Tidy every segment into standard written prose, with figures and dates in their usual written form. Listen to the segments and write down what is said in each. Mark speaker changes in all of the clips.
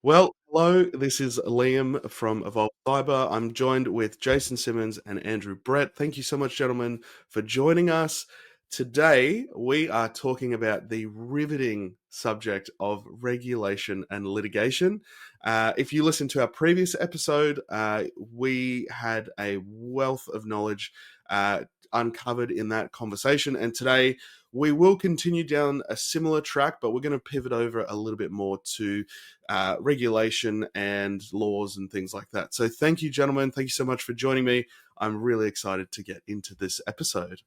Speaker 1: Well, hello, this is Liam from Evolve Cyber. I'm joined with Jason Simmons and Andrew Brett. Thank you so much, gentlemen, for joining us. Today, we are talking about the riveting subject of regulation and litigation. If you listen to our previous episode, we had a wealth of knowledge uncovered in that conversation. And today, we will continue down a similar track, but we're going to pivot over a little bit more to regulation and laws and things like that. So thank you, gentlemen. Thank you so much for joining me. I'm really excited to get into this episode.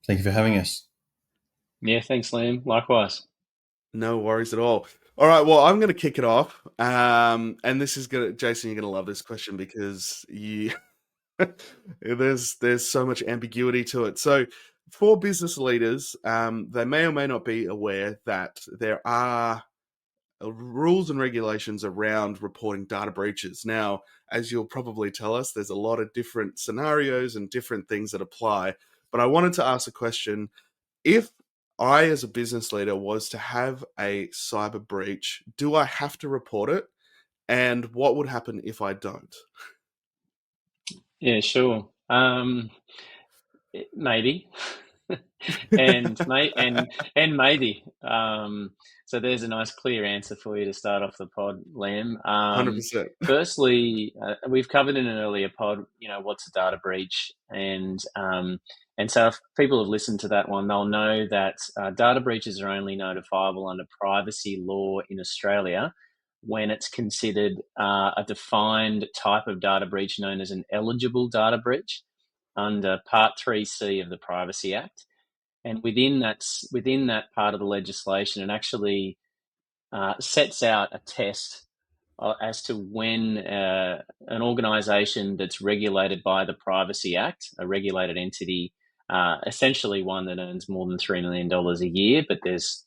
Speaker 2: Thank you for having us.
Speaker 3: Yeah, thanks, Liam. Likewise.
Speaker 1: No worries at all. All right, well, I'm going to kick it off. And this is going to, Jason, you're going to love this question because there's so much ambiguity to it. So for business leaders, they may or may not be aware that there are rules and regulations around reporting data breaches. Now, as you'll probably tell us, there's a lot of different scenarios and different things that apply. But I wanted to ask a question. If I, as a business leader, was to have a cyber breach, do I have to report it? And what would happen if I don't?
Speaker 3: Yeah, sure. Maybe, and maybe. So there's a nice clear answer for you to start off the pod, Liam.
Speaker 1: 100%.
Speaker 3: Firstly, we've covered in an earlier pod, what's a data breach, and so if people have listened to that one, they'll know that data breaches are only notifiable under privacy law in Australia when it's considered a defined type of data breach known as an eligible data breach under Part 3C of the Privacy Act. And within that part of the legislation, it actually sets out a test as to when an organisation that's regulated by the Privacy Act, a regulated entity, essentially one that earns more than $3 million a year, but there's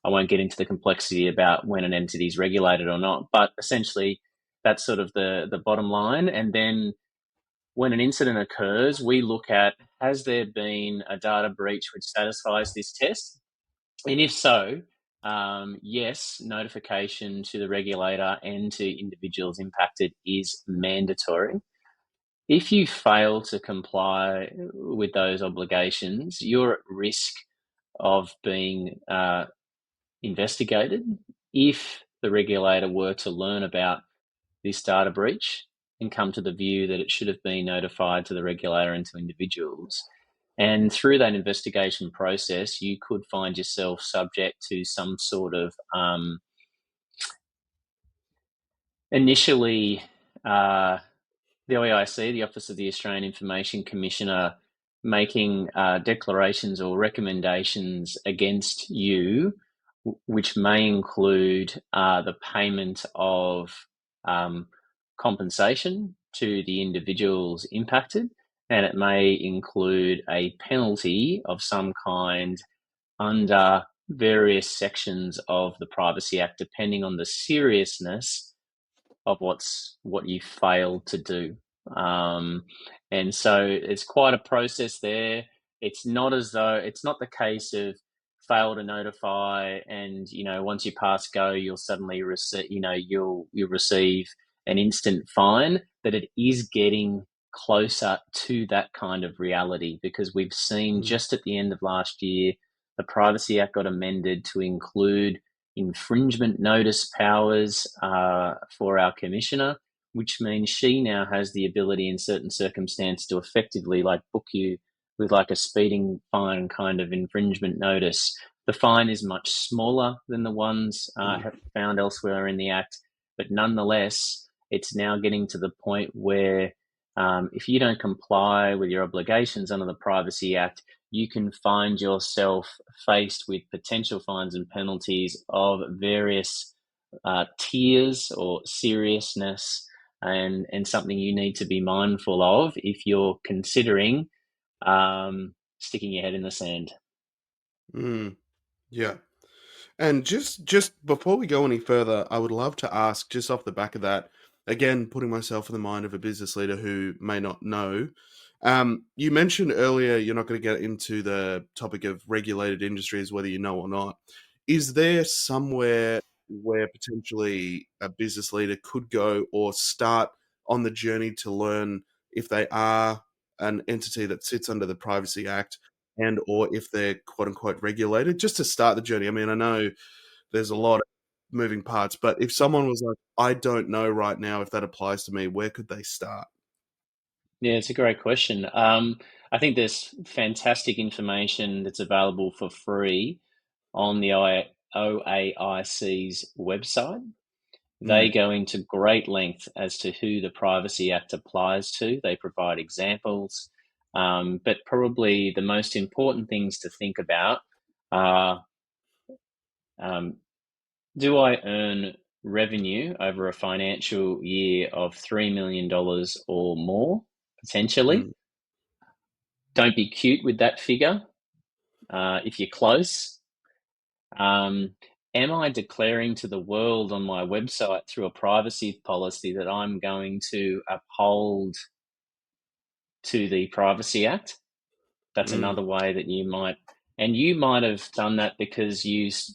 Speaker 3: I won't get into the complexity about when an entity is regulated or not, but essentially that's sort of the bottom line. And then when an incident occurs, we look at, has there been a data breach which satisfies this test? And if so, yes, notification to the regulator and to individuals impacted is mandatory. If you fail to comply with those obligations, you're at risk of being investigated if the regulator were to learn about this data breach and come to the view that it should have been notified to the regulator and to individuals. And through that investigation process, you could find yourself subject to some sort of initially the OEIC, the Office of the Australian Information Commissioner, making declarations or recommendations against you, which may include the payment of compensation to the individuals impacted, and it may include a penalty of some kind under various sections of the Privacy Act, depending on the seriousness of what you failed to do. And so it's quite a process there. It's not the case of fail to notify and once you pass go you'll suddenly receive you'll receive an instant fine, but it is getting closer to that kind of reality, because we've seen just at the end of last year the Privacy Act got amended to include infringement notice powers for our commissioner, which means she now has the ability in certain circumstances to effectively book you with a speeding fine kind of infringement notice. The fine is much smaller than the ones found elsewhere in the Act, but nonetheless, it's now getting to the point where if you don't comply with your obligations under the Privacy Act, you can find yourself faced with potential fines and penalties of various tiers or seriousness, and something you need to be mindful of if you're considering sticking your head in the sand.
Speaker 1: Yeah. And just before we go any further, I would love to ask, just off the back of that, again, putting myself in the mind of a business leader who may not know, you mentioned earlier you're not going to get into the topic of regulated industries, whether you know or not. Is there somewhere where potentially a business leader could go or start on the journey to learn if they are an entity that sits under the Privacy Act and or if they're quote unquote regulated, just to start the journey? I mean, I know there's a lot of moving parts, but if someone was like, I don't know right now if that applies to me, where could they start?
Speaker 3: Yeah, it's a great question. I think there's fantastic information that's available for free on the OAIC's website. They
Speaker 1: Mm,
Speaker 3: go into great length as to who the Privacy Act applies to. They provide examples, but probably the most important things to think about are, um, do I earn revenue over a financial year of $3 million or more, potentially?
Speaker 1: mm,
Speaker 3: Don't be cute with that figure if you're close. Am I declaring to the world on my website through a privacy policy that I'm going to uphold to the Privacy Act? That's
Speaker 1: mm,
Speaker 3: another way that you might have done that because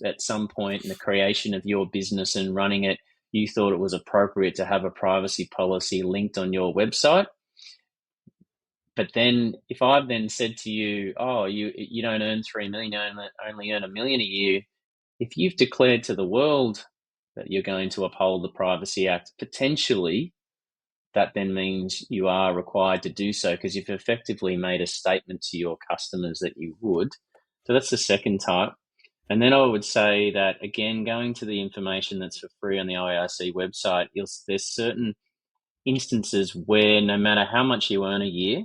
Speaker 3: at some point in the creation of your business and running it, you thought it was appropriate to have a privacy policy linked on your website. But then if I've then said to you, oh, you don't earn 3 million, you only earn 1 million a year, if you've declared to the world that you're going to uphold the Privacy Act, potentially that then means you are required to do so because you've effectively made a statement to your customers that you would. So that's the second type. And then I would say that, again, going to the information that's for free on the OAIC website, there's certain instances where no matter how much you earn a year,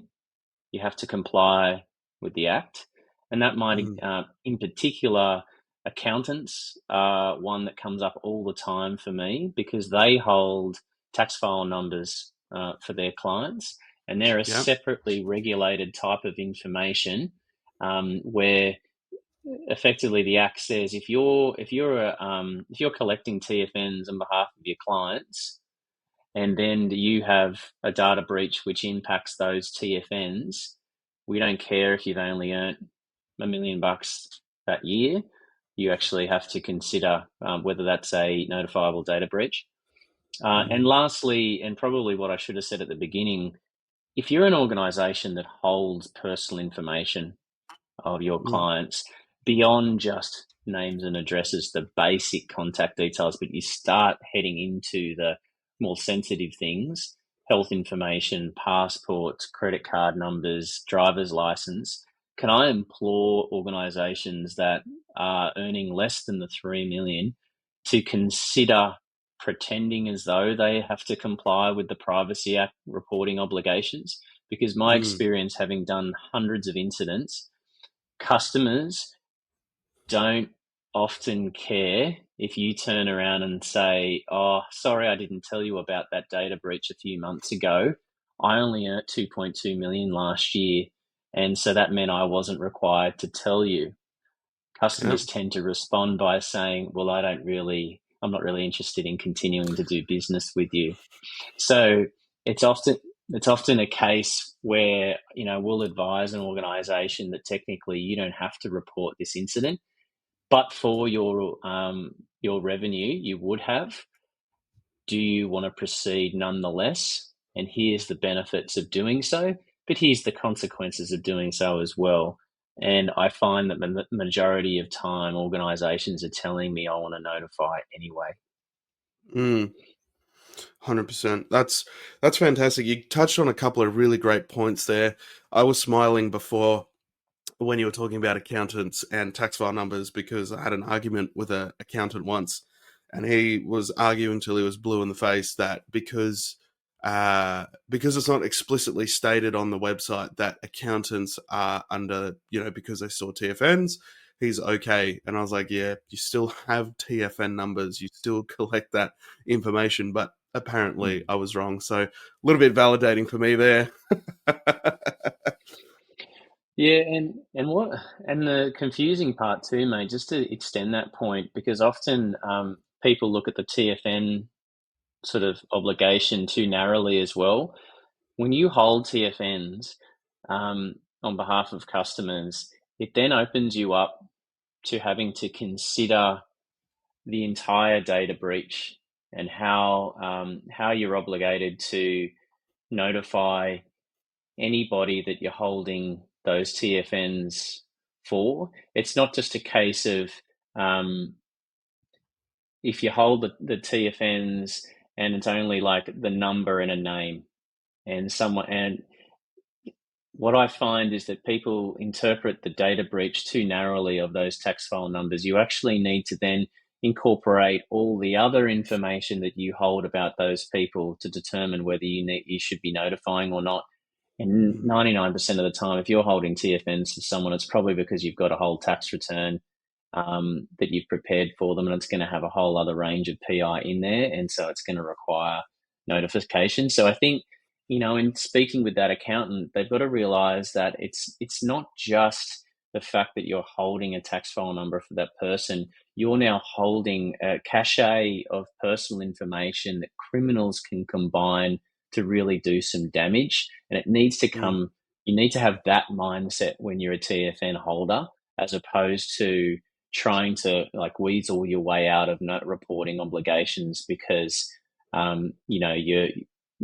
Speaker 3: you have to comply with the Act. And that might,
Speaker 1: mm,
Speaker 3: in particular, accountants are one that comes up all the time for me because they hold tax file numbers for their clients, and they're a
Speaker 1: yeah.
Speaker 3: separately regulated type of information where effectively the Act says if you're collecting TFNs on behalf of your clients, and then you have a data breach which impacts those TFNs, we don't care if you've only earned $1 million that year. You actually have to consider whether that's a notifiable data breach. And
Speaker 1: Mm,
Speaker 3: lastly, and probably what I should have said at the beginning, if you're an organization that holds personal information of your
Speaker 1: mm,
Speaker 3: clients beyond just names and addresses, the basic contact details, but you start heading into the more sensitive things, health information, passports, credit card numbers, driver's license. Can I implore organizations that are earning less than the 3 million to consider pretending as though they have to comply with the Privacy Act reporting obligations? Because my
Speaker 1: mm,
Speaker 3: experience, having done hundreds of incidents, customers don't often care if you turn around and say, oh, sorry, I didn't tell you about that data breach a few months ago. I only earned 2.2 million last year. And so that meant I wasn't required to tell you.
Speaker 1: yeah.
Speaker 3: Customers tend to respond by saying, well, I'm not really interested in continuing to do business with you. So it's often it's often a case where we'll advise an organisation that technically you don't have to report this incident, but for your revenue you would have. Do you want to proceed nonetheless? And here's the benefits of doing so, but here's the consequences of doing so as well. And I find that the majority of time organisations are telling me I want to notify anyway.
Speaker 1: Mm. 100%. That's fantastic. You touched on a couple of really great points there. I was smiling before when you were talking about accountants and tax file numbers because I had an argument with an accountant once, and he was arguing till he was blue in the face that because it's not explicitly stated on the website that accountants are under, because they store TFNs, he's okay. And I was like, yeah, you still have TFN numbers, you still collect that information, but apparently I was wrong. So a little bit validating for me there.
Speaker 3: Yeah, and the confusing part too, mate, just to extend that point, because often people look at the TFN sort of obligation too narrowly as well. When you hold TFNs on behalf of customers, it then opens you up to having to consider the entire data breach and how you're obligated to notify anybody that you're holding those TFNs for. It's not just a case of if you hold the TFNs and it's only like the number and a name and someone and what I find is that people interpret the data breach too narrowly of those tax file numbers. You actually need to then incorporate all the other information that you hold about those people to determine whether you should be notifying or not. And
Speaker 1: Mm.
Speaker 3: 99% of the time, if you're holding TFNs for someone, it's probably because you've got a whole tax return that you've prepared for them, and it's going to have a whole other range of PI in there, and so it's going to require notification. So I think, in speaking with that accountant, they've got to realise that it's not just the fact that you're holding a tax file number for that person. You're now holding a cache of personal information that criminals can combine to really do some damage, and it needs to
Speaker 1: Mm.
Speaker 3: come. You need to have that mindset when you're a TFN holder, as opposed to trying to like weasel your way out of not reporting obligations because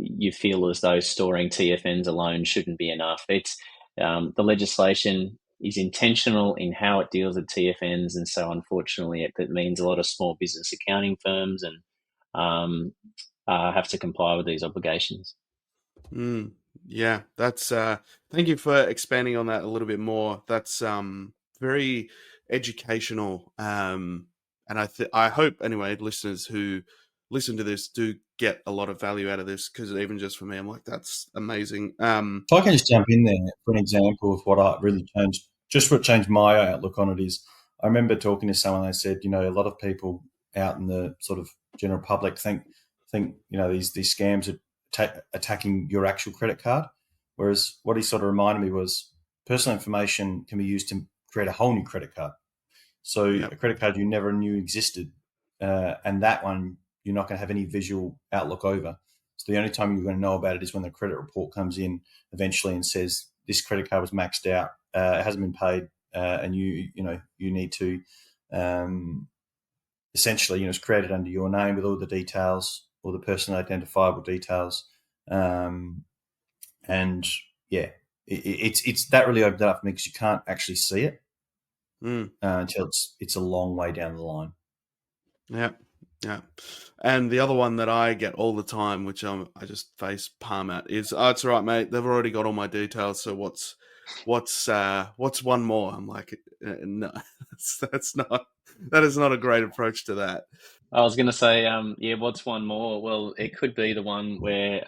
Speaker 3: you feel as though storing TFNs alone shouldn't be enough. It's the legislation is intentional in how it deals with TFNs, and so unfortunately, it means a lot of small business accounting firms and have to comply with these obligations.
Speaker 1: Mm. Yeah, that's thank you for expanding on that a little bit more. That's very educational. And I hope anyway listeners who listen to this do get a lot of value out of this, because even just for me, I'm like, that's amazing.
Speaker 2: If I can just jump in there for an example of what I really changed, just what changed my outlook on it is, I remember talking to someone. They said, a lot of people out in the sort of general public think these scams are attacking your actual credit card, whereas what he sort of reminded me was personal information can be used to create a whole new credit card. So
Speaker 1: Yep.
Speaker 2: a credit card you never knew existed, and that one you're not going to have any visual outlook over. So the only time you're going to know about it is when the credit report comes in eventually and says this credit card was maxed out, it hasn't been paid, and you need to essentially it's created under your name with all the details, all the personal identifiable details, and yeah, it's that really opened up for me because you can't actually see it
Speaker 1: Mm.
Speaker 2: until it's a long way down the line.
Speaker 1: Yeah. Yeah. And the other one that I get all the time, which I just face palm at, is, oh, it's all right, mate. They've already got all my details. So what's one more? I'm like, no, that is not a great approach to that.
Speaker 3: I was going to say, what's one more? Well, it could be the one where,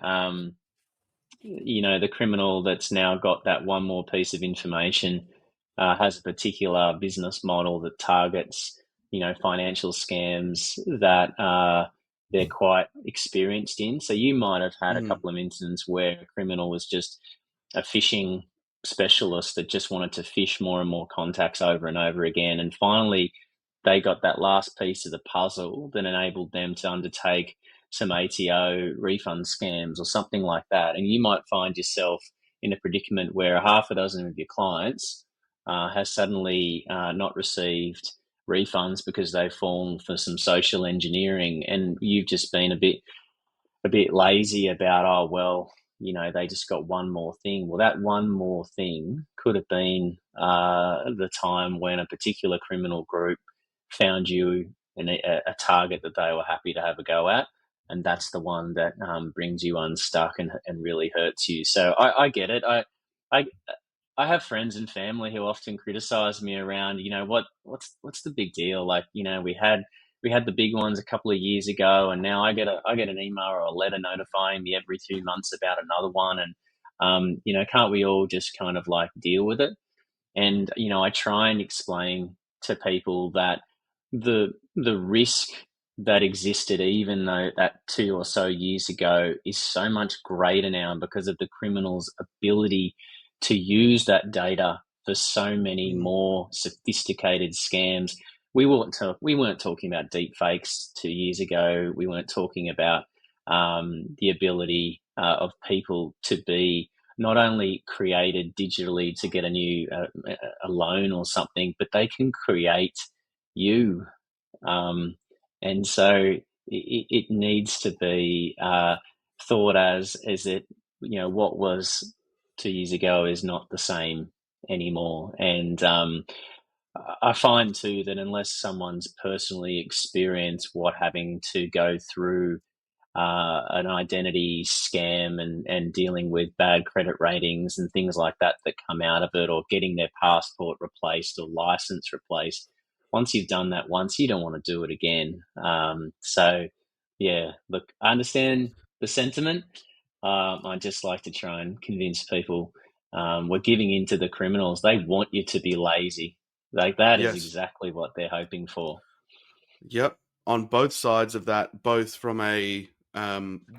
Speaker 3: the criminal that's now got that one more piece of information has a particular business model that targets, financial scams that they're quite experienced in. So you might have had a
Speaker 1: Mm.
Speaker 3: couple of incidents where a criminal was just a phishing specialist that just wanted to fish more and more contacts over and over again. And finally, they got that last piece of the puzzle that enabled them to undertake some ATO refund scams or something like that. And you might find yourself in a predicament where a half a dozen of your clients has suddenly not received refunds because they've fallen for some social engineering, and you've just been a bit lazy about, oh well, they just got one more thing. Well, that one more thing could have been the time when a particular criminal group found you a target that they were happy to have a go at, and that's the one that brings you unstuck and really hurts you. So I get it. I I have friends and family who often criticize me around, what's the big deal? Like, we had the big ones a couple of years ago, and now I get an email or a letter notifying me every 2 months about another one, and can't we all just kind of like deal with it? And I try and explain to people that the risk that existed even though that 2 or so years ago is so much greater now because of the criminals' ability to use that data for so many
Speaker 1: Mm.
Speaker 3: more sophisticated scams. We weren't talking about deep fakes 2 years ago. We weren't talking about the ability of people to be not only created digitally to get a loan or something, but they can create you. Um, And so it needs to be thought as it, what was 2 years ago is not the same anymore. And I find too that unless someone's personally experienced what having to go through an identity scam and dealing with bad credit ratings and things like that come out of it, or getting their passport replaced or license replaced. Once you've done that once, you don't want to do it again. So, yeah, look, I understand the sentiment. I just like to try and convince people we're giving in to the criminals. They want you to be lazy. Like, that is
Speaker 1: Yes.
Speaker 3: exactly what they're hoping for.
Speaker 1: Yep. On both sides of that, both from a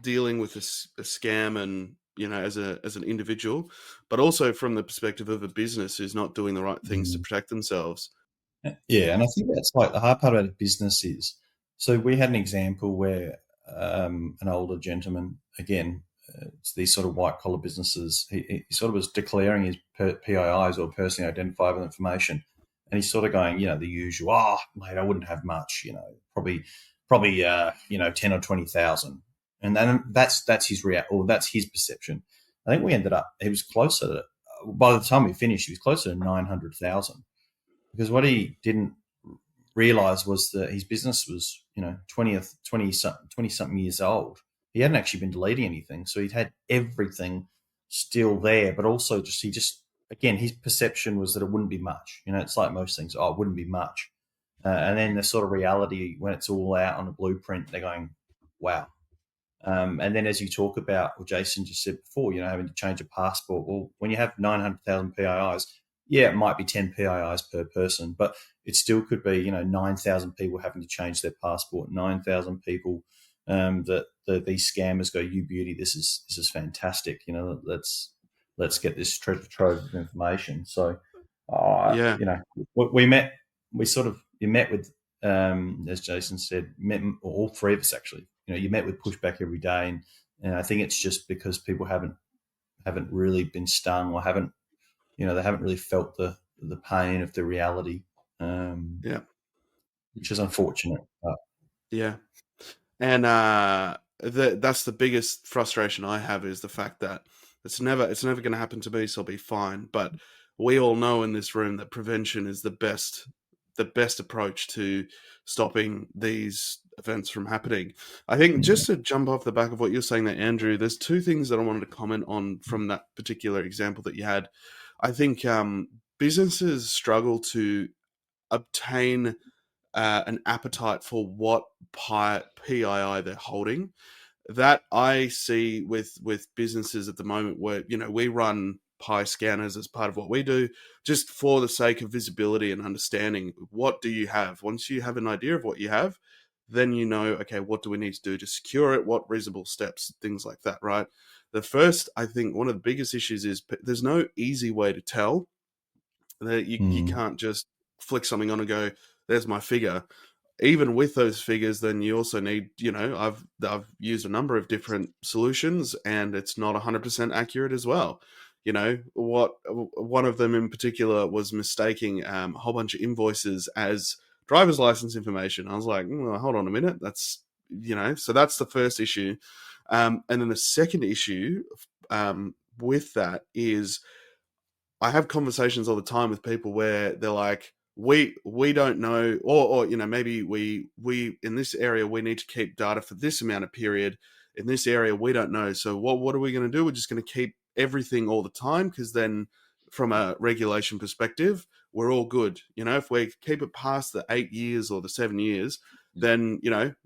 Speaker 1: dealing with a scam and as an individual, but also from the perspective of a business who's not doing the right things to
Speaker 2: Mm.
Speaker 1: protect themselves.
Speaker 2: Yeah, and I think that's like the hard part about a business is. So we had an example where an older gentleman, again, it's these sort of white collar businesses. He sort of was declaring his PIIs, or personally identifiable information, and he's sort of going, the usual. Oh, mate, I wouldn't have much. Probably 10 or 20,000, and then that's his or that's his perception. I think we ended up. He was closer to. By the time we finished, he was closer to 900,000. Because what he didn't realize was that his business was, 20 something years old. He hadn't actually been deleting anything. So he'd had everything still there, but also again, his perception was that it wouldn't be much. It's like most things. Oh, it wouldn't be much. And then the sort of reality when it's all out on a blueprint, they're going, wow. And then as you talk about, what Jason just said before, having to change a passport. Well, when you have 900,000 PIIs, yeah, it might be 10 PIIs per person, but it still could be, 9,000 people having to change their passport, 9,000 people that these scammers go, you beauty, this is fantastic. Let's get this treasure trove of information. So,
Speaker 1: Yeah.
Speaker 2: we met with, as Jason said, all three of us actually. You met with pushback every day, and I think it's just because people haven't really been stung, or haven't they haven't really felt the pain of the reality,
Speaker 1: Yeah.
Speaker 2: which is unfortunate. But,
Speaker 1: Yeah. And that's the biggest frustration I have, is the fact that it's never going to happen to me, so I'll be fine. But we all know in this room that prevention is the best approach to stopping these events from happening. I think, just to jump off the back of what you're saying there, Andrew, there's two things that I wanted to comment on from that particular example that you had. I think businesses struggle to obtain an appetite for what PII they're holding. That I see with businesses at the moment, where we run Pi scanners as part of what we do, just for the sake of visibility and understanding. What do you have? Once you have an idea of what you have, then okay, what do we need to do to secure it? What reasonable steps? Things like that, right? The first, I think, one of the biggest issues is there's no easy way to tell. That you can't just flick something on and go, there's my figure. Even with those figures, then you also need, I've used a number of different solutions, and it's not 100% accurate as well. What one of them in particular was mistaking a whole bunch of invoices as driver's license information. I was like, well, hold on a minute, that's so that's the first issue. And then the second issue with that is, I have conversations all the time with people where they're like, we don't know, or maybe we in this area we need to keep data for this amount of period. In this area we don't know. So what are we going to do? We're just going to keep everything all the time, because then from a regulation perspective, we're all good. If we keep it past the 8 years or the 7 years, then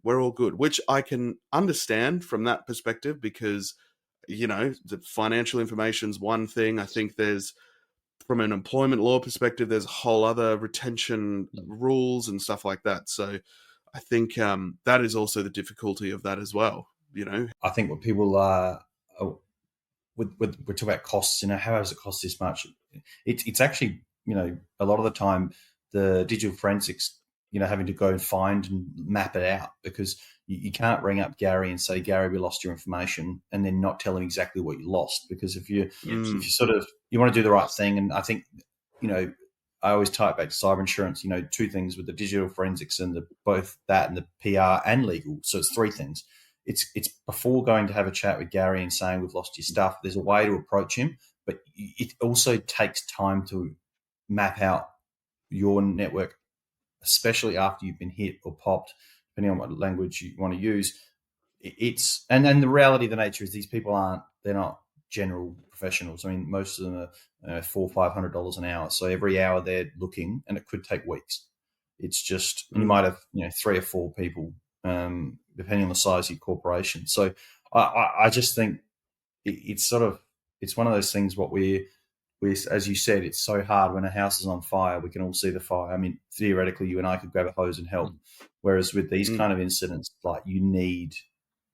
Speaker 1: we're all good. Which I can understand from that perspective, because the financial information's one thing. I think there's, from an employment law perspective, there's a whole other retention rules and stuff like that. So I think that is also the difficulty of that as well.
Speaker 2: I think what people are, we're talking about costs. How does it cost this much? It's actually, a lot of the time the digital forensics, having to go and find and map it out, because you can't ring up Gary and say, Gary, we lost your information, and then not tell him exactly what you lost. Because if you sort of, you want to do the right thing, and I think, I always tie it back to cyber insurance. Two things with the digital forensics and both that and the PR and legal. So it's three things. It's before going to have a chat with Gary and saying we've lost your stuff. There's a way to approach him, but it also takes time to map out your network, especially after you've been hit or popped, depending on what language you want to use. And then the reality of the nature is these people they're not general professionals. I mean, most of them are $400-500 an hour. So every hour they're looking, and it could take weeks. It's just, and you might have 3 or 4 people, depending on the size of your corporation. So I just think it's one of those things. What we, as you said, it's so hard when a house is on fire. We can all see the fire. I mean, theoretically, you and I could grab a hose and help. Whereas with these kind of incidents, like you need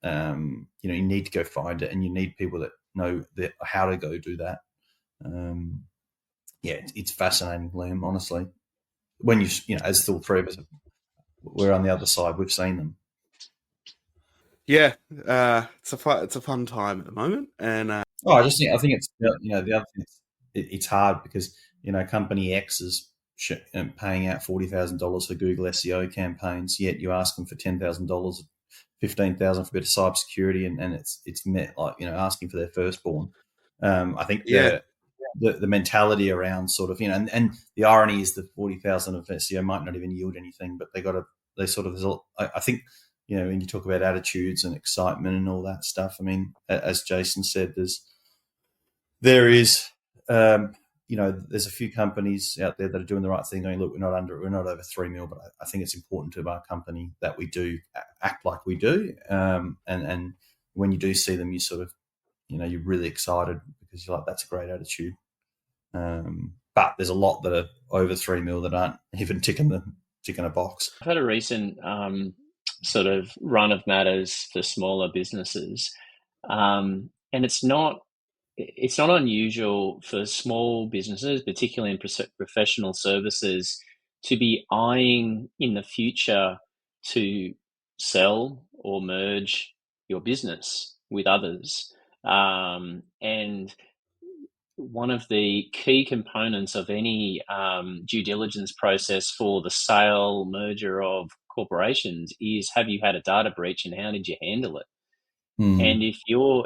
Speaker 2: to go find it, and you need people that know how to go do that. It's fascinating, Liam, honestly. When as the 3 of us, we're on the other side, we've seen them.
Speaker 1: Yeah, it's a fun time at the moment, and
Speaker 2: I think it's the other thing. It's hard because company X is paying out $40,000 for Google SEO campaigns, yet you ask them for $10,000, $15,000 for a bit of cybersecurity, and it's met like asking for their firstborn. I think the mentality around sort of and the irony is the 40,000 of SEO might not even yield anything, but I think when you talk about attitudes and excitement and all that stuff. I mean, as Jason said, there's a few companies out there that are doing the right thing, going, look, we're not over 3 mil, but I think it's important to our company that we do act like we do. And when you do see them, you sort of, you're really excited because you're like, that's a great attitude. But there's a lot that are over 3 mil that aren't even ticking a box.
Speaker 3: I've had a recent sort of run of matters for smaller businesses, and it's not unusual for small businesses, particularly in professional services, to be eyeing in the future to sell or merge your business with others. And one of the key components of any due diligence process for the sale, merger of corporations is, have you had a data breach and how did you handle it? And if you're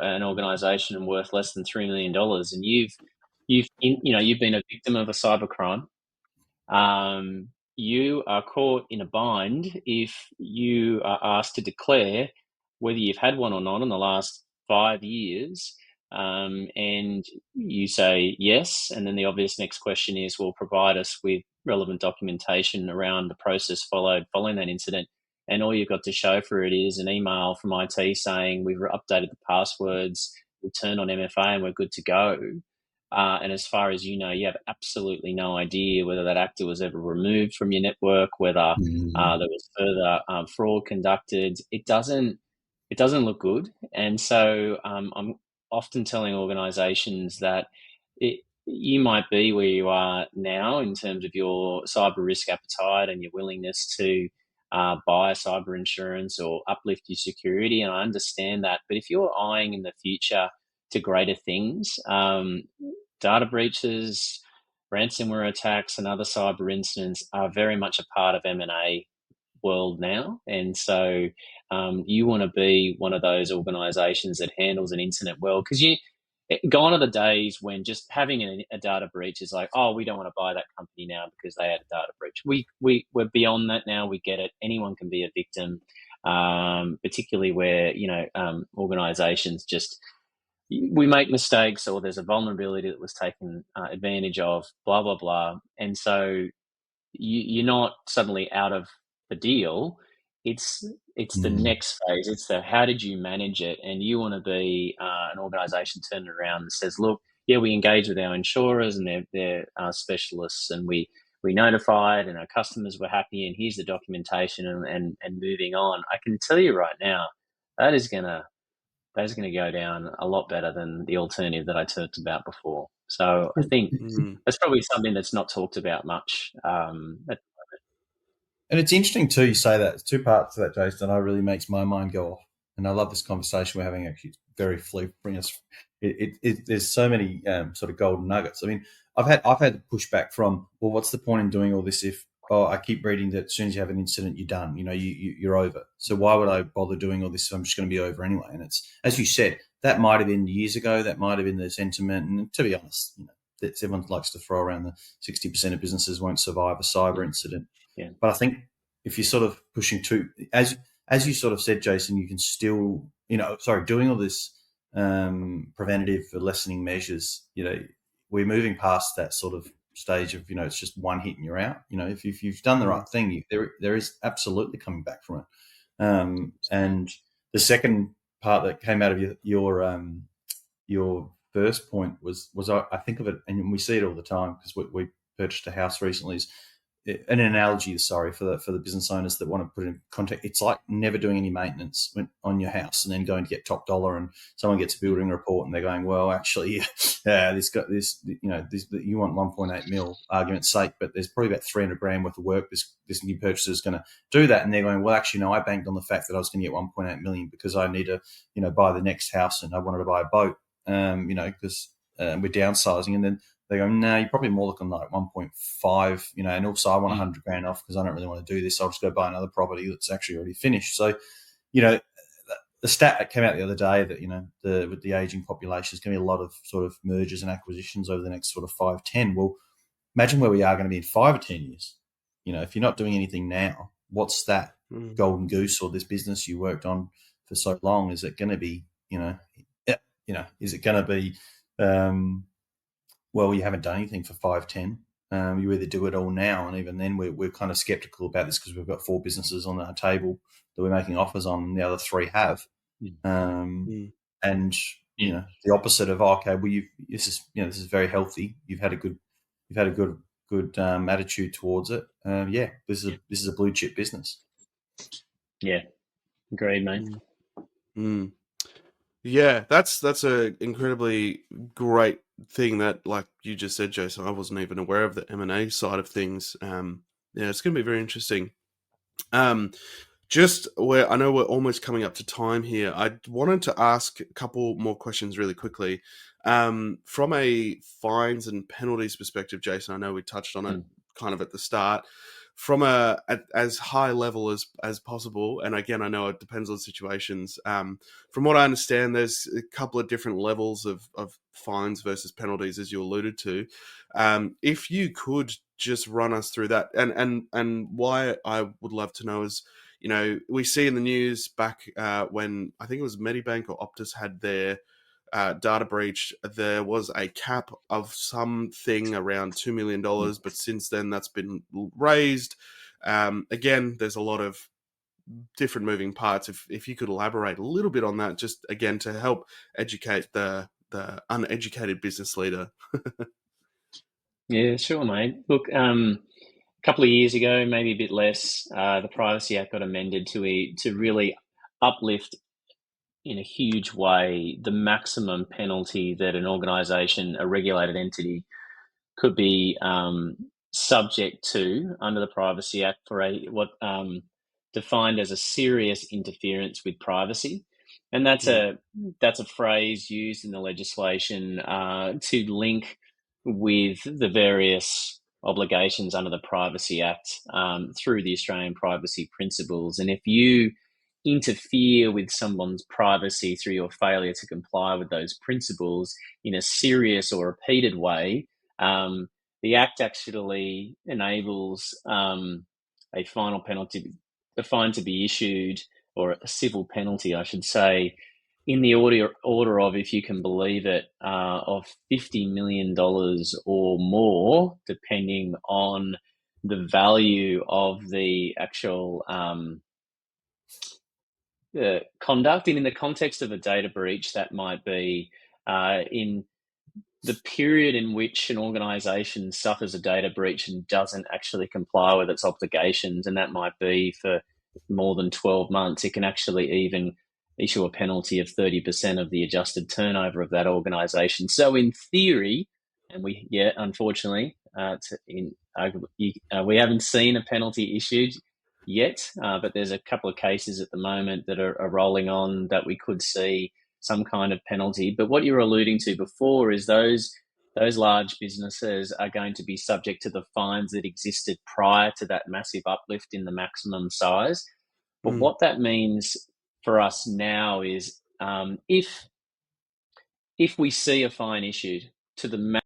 Speaker 3: an organisation worth less than $3 million and you've been a victim of a cybercrime, you are caught in a bind if you are asked to declare whether you've had one or not in the last 5 years. And you say yes, and then the obvious next question is, well, provide us with relevant documentation around the process following that incident. And all you've got to show for it is an email from IT saying we've updated the passwords, we turned on MFA, and we're good to go. And as far as you know, you have absolutely no idea whether that actor was ever removed from your network, whether there was further fraud conducted. It doesn't look good. And so I'm often telling organisations that you might be where you are now in terms of your cyber risk appetite and your willingness to buy cyber insurance or uplift your security, and I understand that. But if you're eyeing in the future to greater things, data breaches, ransomware attacks, and other cyber incidents are very much a part of M&A world now. And so you want to be one of those organizations that handles an incident well, because gone are the days when just having a data breach is like, oh, we don't want to buy that company now because they had a data breach. We're beyond that now. We get it. Anyone can be a victim, particularly where organizations just, we make mistakes or there's a vulnerability that was taken advantage of, blah blah blah. And so you're not suddenly out of the deal. It's the next phase. It's the how did you manage it? And you want to be an organisation turning around that says, look, yeah, we engage with our insurers and they're specialists, and we notified, and our customers were happy, and here's the documentation, and moving on. I can tell you right now, that is gonna go down a lot better than the alternative that I talked about before. So I think that's probably something that's not talked about much
Speaker 2: And it's interesting too, you say that. There's 2 parts to that, Jason, that really makes my mind go off. And I love this conversation we're having. Actually, it's very fleet. There's so many sort of golden nuggets. I mean, I've had pushback from, well, what's the point in doing all this if I keep reading that as soon as you have an incident, you're done. You're over. So why would I bother doing all this if I'm just going to be over anyway? And it's, as you said, that might have been years ago. That might have been the sentiment. And to be honest, everyone likes to throw around the 60% of businesses won't survive a cyber incident.
Speaker 3: Yeah.
Speaker 2: But I think if you're sort of pushing to, as you sort of said, Jason, you can still, doing all this preventative or lessening measures, we're moving past that sort of stage of, it's just one hit and you're out. If you've done the right thing, there is absolutely coming back from it. And the second part that came out of your first point was I think of it, and we see it all the time because we purchased a house recently, is an analogy, sorry, for the business owners that want to put it in context. It's like never doing any maintenance on your house and then going to get top dollar, and someone gets a building report and they're going, well, actually, this you want 1.8 mil, argument's sake, but there's probably about 300 grand worth of work this new purchaser is going to do that, and they're going, well, actually, no, I banked on the fact that I was going to get 1.8 million because I need to, buy the next house and I wanted to buy a boat, because we're downsizing, and then they go, no, you're probably more looking like 1.5, and also I want 100 grand off because I don't really want to do this. I'll just go buy another property that's actually already finished. So, the stat that came out the other day that, with the aging population, is going to be a lot of sort of mergers and acquisitions over the next sort of 5-10. Well, imagine where we are going to be in 5 or 10 years. If you're not doing anything now, what's that golden goose or this business you worked on for so long? Is it going to be, is it going to be, well, you haven't done anything for 5-10. You either do it all now, and even then we're kind of skeptical about this because we've got 4 businesses on our table that we're making offers on, and the other 3 have. And the opposite of, okay, well, this is very healthy. You've had a good attitude towards it. This is a blue chip business.
Speaker 3: Yeah, agreed, mate.
Speaker 1: Yeah, that's a incredibly great thing that, like you just said, Jason, I wasn't even aware of the M&A side of things. It's going to be very interesting. Just where I know we're almost coming up to time here, I wanted to ask a couple more questions really quickly. From a fines and penalties perspective, Jason, I know we touched on it kind of at the start. From as high level as possible, and again, I know it depends on situations. From what I understand, there's a couple of different levels of fines versus penalties, as you alluded to. If you could just run us through that, and why I would love to know is, we see in the news back when I think it was Medibank or Optus had their data breach, there was a cap of something around $2 million, but since then that's been raised. Again, there's a lot of different moving parts. If you could elaborate a little bit on that, just again to help educate the uneducated business leader.
Speaker 3: Yeah, sure, mate. Look, a couple of years ago, maybe a bit less, the Privacy Act got amended to really uplift in a huge way the maximum penalty that an organisation, a regulated entity, could be subject to under the Privacy Act for defined as a serious interference with privacy, and that's a phrase used in the legislation to link with the various obligations under the Privacy Act through the Australian privacy principles. And if you interfere with someone's privacy through your failure to comply with those principles in a serious or repeated way, the Act actually enables a final penalty, a fine to be issued, or a civil penalty, I should say, in the order of, if you can believe it, of $50 million or more, depending on the value of the actual conduct. And in the context of a data breach, that might be in the period in which an organisation suffers a data breach and doesn't actually comply with its obligations, and that might be for more than 12 months, it can actually even issue a penalty of 30% of the adjusted turnover of that organisation. So in theory, and unfortunately, we haven't seen a penalty issued yet, but there's a couple of cases at the moment that are rolling on that we could see some kind of penalty. But what you were alluding to before is those those large businesses are going to be subject to the fines that existed prior to that massive uplift in the maximum size. But
Speaker 1: Mm.
Speaker 3: what that means for us now is if we see a fine issued to the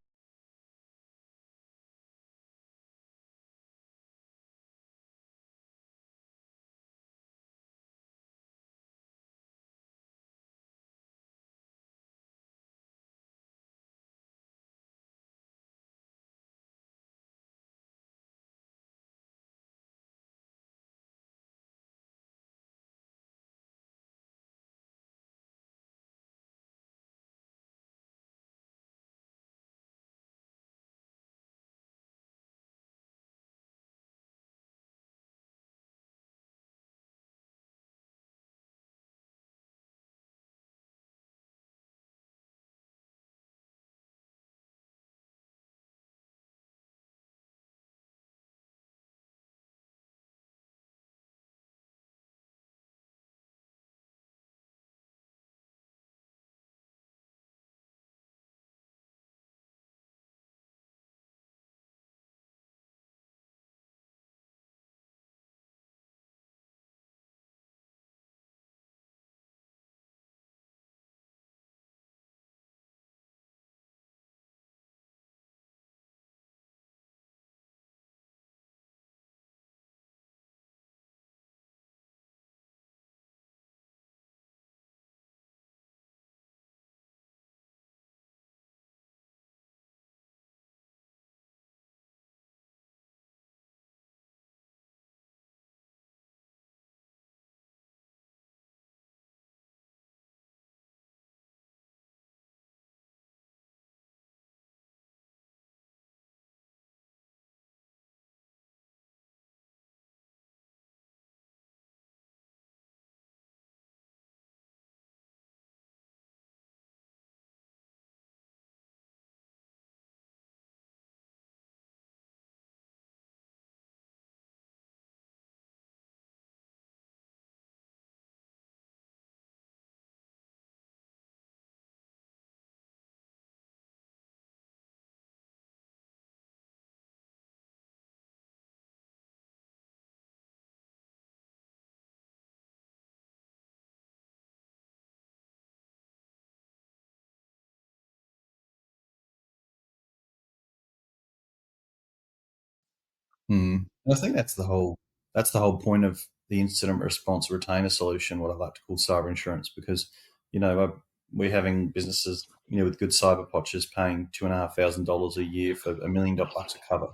Speaker 2: I think that's the whole point of the incident response retainer solution, what I like to call cyber insurance, because we're having businesses with good cyber potchers paying $2,500 a year for $1 million of cover,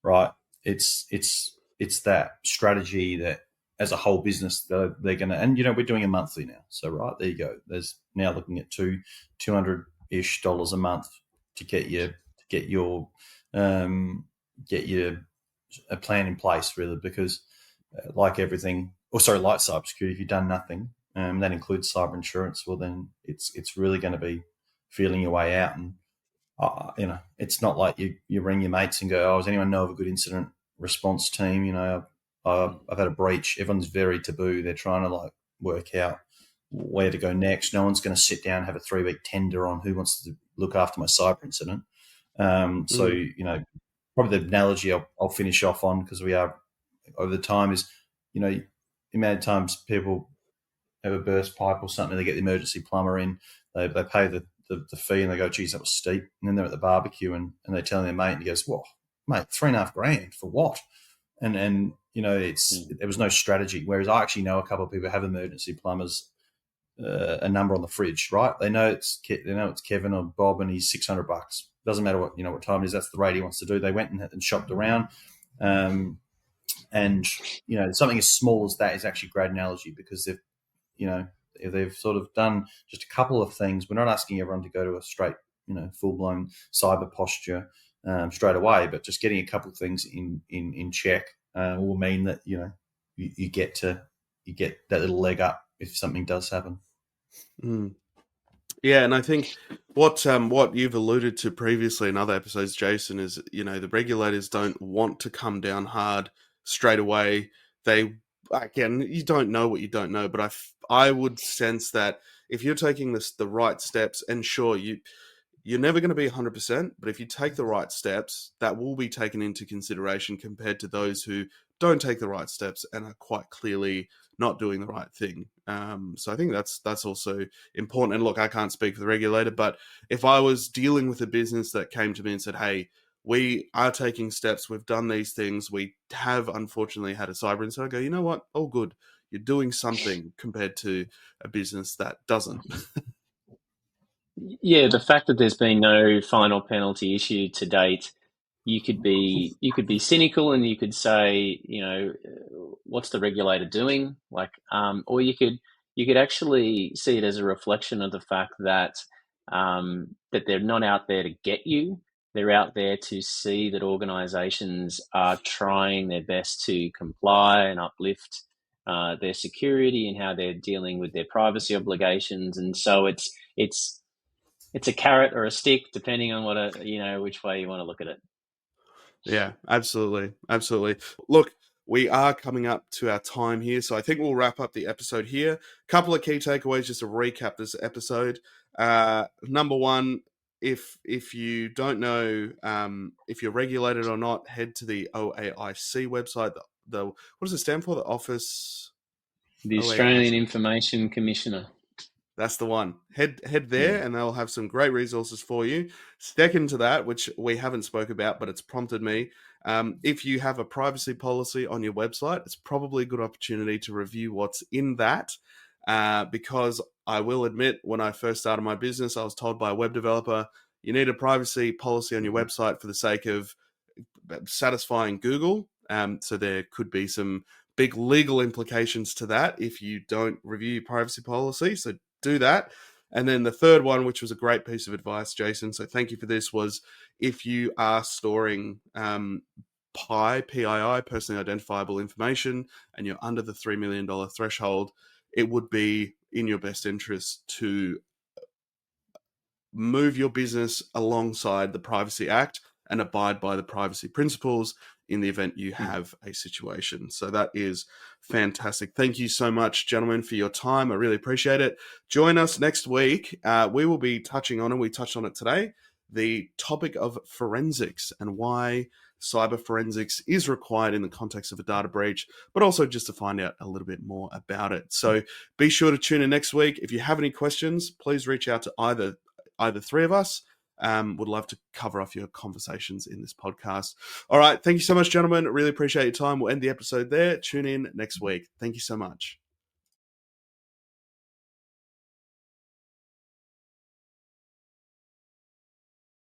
Speaker 2: right? It's that strategy that as a whole business they're going to, and we're doing a monthly now, so right there you go. There's now looking at $200-ish a month to get your get your a plan in place, really, because like everything, like cybersecurity, if you've done nothing, that includes cyber insurance, well then it's really going to be feeling your way out. And it's not like you ring your mates and go, "Oh, does anyone know of a good incident response team?" I've had a breach. Everyone's very taboo. They're trying to work out where to go next. No one's going to sit down and have a 3-week tender on who wants to look after my cyber incident. So
Speaker 1: Mm.
Speaker 2: probably the analogy I'll finish off on, because we are over the time, is the amount of times people have a burst pipe or something, they get the emergency plumber in, they pay the fee and they go, "Geez, that was steep." And then they're at the barbecue and they're telling their mate, and he goes, "Well, mate, $3,500 for what?" And there was no strategy. Whereas I actually know a couple of people who have emergency plumbers, a number on the fridge, right? They know it's Kevin or Bob, and he's $600. Doesn't matter what time it is. That's the rate he wants to do. They went and shopped around, and something as small as that is actually a great analogy, because they've sort of done just a couple of things. We're not asking everyone to go to a straight full blown cyber posture straight away, but just getting a couple of things in check will mean that you get that little leg up if something does happen.
Speaker 1: Mm. Yeah, and I think what you've alluded to previously in other episodes, Jason, is the regulators don't want to come down hard straight away. They, again, you don't know what you don't know, but I would sense that if you're taking the right steps, and sure, you're never going to be 100%, but if you take the right steps, that will be taken into consideration compared to those who don't take the right steps and are quite clearly not doing the right thing. So I think that's also important. And look, I can't speak for the regulator, but if I was dealing with a business that came to me and said, hey, we are taking steps, we've done these things, we have unfortunately had a cyber incident, I go, you know what, all good. You're doing something compared to a business that doesn't.
Speaker 3: Yeah, the fact that there's been no final penalty issued to date, you could be cynical and you could say, what's the regulator doing? Or you could actually see it as a reflection of the fact that that they're not out there to get you. They're out there to see that organisations are trying their best to comply and uplift their security and how they're dealing with their privacy obligations. And so it's a carrot or a stick, depending on which way you want to look at it.
Speaker 1: Yeah, absolutely. Absolutely. Look, we are coming up to our time here, so I think we'll wrap up the episode here. Couple of key takeaways just to recap this episode. Number one, if you don't know if you're regulated or not, head to the OAIC website. The what does it stand for? The Office
Speaker 3: The Australian
Speaker 1: OAIC.
Speaker 3: Information Commissioner.
Speaker 1: That's the one. Head there, and they'll have some great resources for you. Second to that, which we haven't spoke about, but it's prompted me. If you have a privacy policy on your website, it's probably a good opportunity to review what's in that. Because I will admit, when I first started my business, I was told by a web developer, you need a privacy policy on your website for the sake of satisfying Google. So there could be some big legal implications to that if you don't review your privacy policy. So do that. And then the third one, which was a great piece of advice, Jason, so thank you for this, was if you are storing PII, personally identifiable information, and you're under the $3 million threshold, it would be in your best interest to move your business alongside the Privacy Act and abide by the privacy principles in the event you have a situation. So that is fantastic. Thank you so much, gentlemen, for your time. I really appreciate it. Join us next week. We will be touching on, and we touched on it today, the topic of forensics and why cyber forensics is required in the context of a data breach, but also just to find out a little bit more about it. So be sure to tune in next week. If you have any questions, please reach out to either three of us. Would love to cover off your conversations in this podcast. All right. Thank you so much, gentlemen. Really appreciate your time. We'll end the episode there. Tune in next week. Thank you so much.